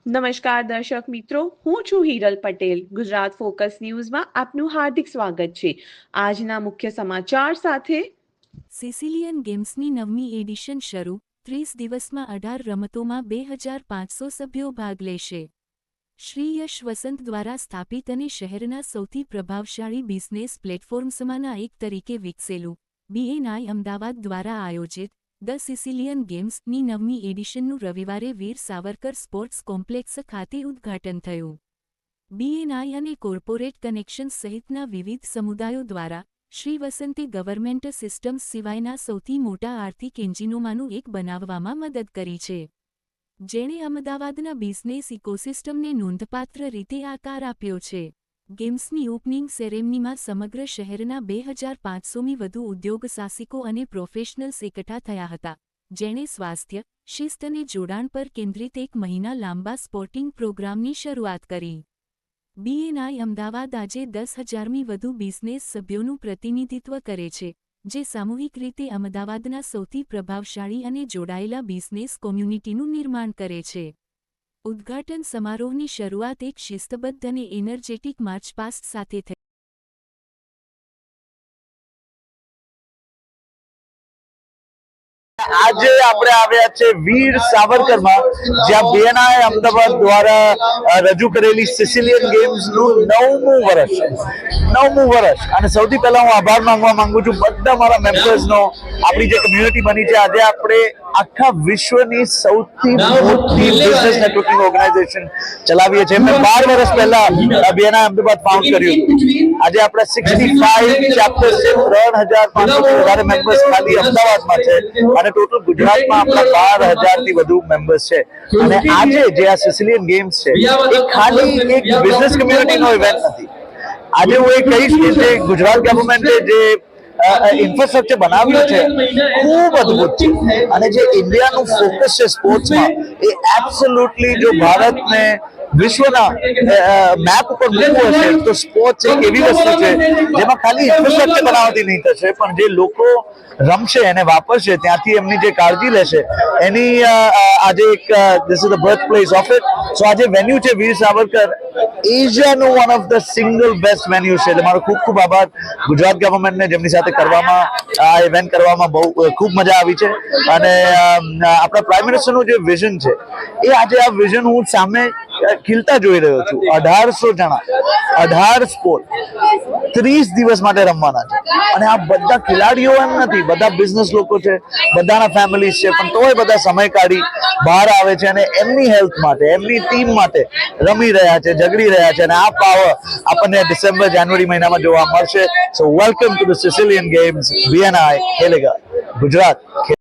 નમસ્કાર દર્શક મિત્રો, હું છું હિરલ પટેલ. ગુજરાત ફોકસ ન્યૂઝમાં આપનું હાર્દિક સ્વાગત છે. આજના મુખ્ય સમાચાર સાથે સિસિલિયન ગેમ્સની 9મી એડિશન શરૂ. 30 દિવસમાં 18 રમતોમાં 2500 સભ્યો ભાગ લેશે. શ્રી યશ વસંત દ્વારા સ્થાપિત અને શહેરના સૌથી પ્રભાવશાળી બિઝનેસ પ્લેટફોર્મ્સમાંના એક તરીકે વિકસેલું BNI અમદાવાદ દ્વારા આયોજિત ધ સિસિલિયન ગેમ્સની 9મી એડિશનનું રવિવારે વીર સાવરકર સ્પોર્ટ્સ કોમ્પ્લેક્સ ખાતે ઉદ્ઘાટન થયું. BNI અને કોર્પોરેટ કનેક્શન્સ સહિતના વિવિધ સમુદાયો દ્વારા શ્રી વસંતે ગવર્મેન્ટ સિસ્ટમ્સ સિવાયના સૌથી મોટા આર્થિક એન્જિનોમાંનું એક બનાવવામાં મદદ કરી છે, જેણે અમદાવાદના બિઝનેસ ઇકોસિસ્ટમને નોંધપાત્ર રીતે આકાર આપ્યો છે. ગેમ્સની ઓપનિંગ સેરેમનીમાં સમગ્ર શહેરના 2500મી વધુ ઉદ્યોગ સાહસિકો અને પ્રોફેશનલ્સ એકઠા થયા હતા, જેણે સ્વાસ્થ્ય, શિસ્ત અને જોડાણ પર કેન્દ્રિત એક મહિના લાંબા સ્પોર્ટિંગ પ્રોગ્રામની શરૂઆત કરી. BNI અમદાવાદ આજે 10,000મી વધુ બિઝનેસ સભ્યોનું પ્રતિનિધિત્વ કરે છે, જે સામૂહિક રીતે અમદાવાદના સૌથી પ્રભાવશાળી અને જોડાયેલા બિઝનેસ કોમ્યુનિટીનું નિર્માણ કરે છે. ઉદ્ઘાટન સમારોહની શરૂઆત એક શિસ્તબદ્ધ અને એનર્જેટિક માર્ચ પાસ્ટ સાથે થઈ. આજે આપણે આવ્યા છે વીર સાવરકરમાં, જ્યાં BNI અમદાવાદ દ્વારા રજૂ કરેલી સિસિલિયન ગેમ્સનું 9મું વર્ષ. અને સૌથી પહેલા હું આભાર માનવા માંગુ છું બધા મારા મેમ્બર્સનો. આપણી જે કમ્યુનિટી બની છે, આજે આપણે આખા વિશ્વની સૌથી મોટી બિઝનેસ નેટવર્કિંગ ઓર્ગેનાઇઝેશન ચલાવીએ છીએ. મેં 12 વર્ષ પહેલા BNI અમદાવાદ ફાઉન્ડ કર્યું. આજે આપણા 65 ચેપ્ટર્સ છે, 3500 થી વધારે મેમ્બર્સ ખાલી અમદાવાદમાં છે, અને ટોટલ ગુજરાતમાં આપણા 12,000 થી વધુ મેમ્બર્સ છે. અને આજે જે આ સિસિલિયન ગેમ્સ છે, એ ખાલી એક બિઝનેસ કમ્યુનિટીનો ઇવેન્ટ નથી. આજે હું એ કહીશ કે જે ગુજરાત ગવર્મેન્ટે જે ઇન્ફ્રાસ્ટ્રક્ચર બનાવ્યું છે, ખૂબ અદભુત છે. અને જે ઇન્ડિયાનું ફોકસ છે સ્પોર્ટ્સમાં, એ એબ્સોલ્યુટલી જો ભારતને વિશ્વના મેપ ઉપર મૂકવું હશે તો સ્પોર્ટ્સ એક એવી વસ્તુ છે જેમાં ખાલી ઇન્ફ્રાસ્ટ્રક્ચર બનાવવાથી નહીં થશે, પણ જે લોકો રમશે અને વાપરશે, ત્યાંથી એમની જે કાળજી લેશે, એની આજે એક this is the birth place of it. So આજે વેન્યુ છે વીર સાવરકર, એશિયાનું one of the single best venue છે. એટલે મારો ખૂબ ખૂબ આભાર ગુજરાત ગવર્મેન્ટને, જેમની સાથે કરવામાં આ ઇવેન્ટ કરવામાં બહુ ખૂબ મજા આવી છે. અને આપણા પ્રાઇમ મિનિસ્ટરનું જે વિઝન છે, એ આજે આ વિઝન હું સામે ખીલતા જોઈ રહ્યો છું. 1800 જણા, 18 સ્પોર્ટ, 30 દિવસ માટે રમવાના છે. અને આ બધા ખેલાડીઓ એમ નથી, બધા બિઝનેસ લોકો છે, બધાના ફેમિલીઝ છે, પણ તોય બધા સમય કાઢી બહાર આવે છે અને એમની હેલ્થ માટે, એમની ટીમ માટે રમી રહ્યા છે, ઝઘડી રહ્યા છે. અને આ પાવર આપણને ડિસેમ્બર જાન્યુઆરી મહિનામાં જોવા મળશે. So welcome to the Sicilian games. BNI ખેલેગા, ગુજરાત.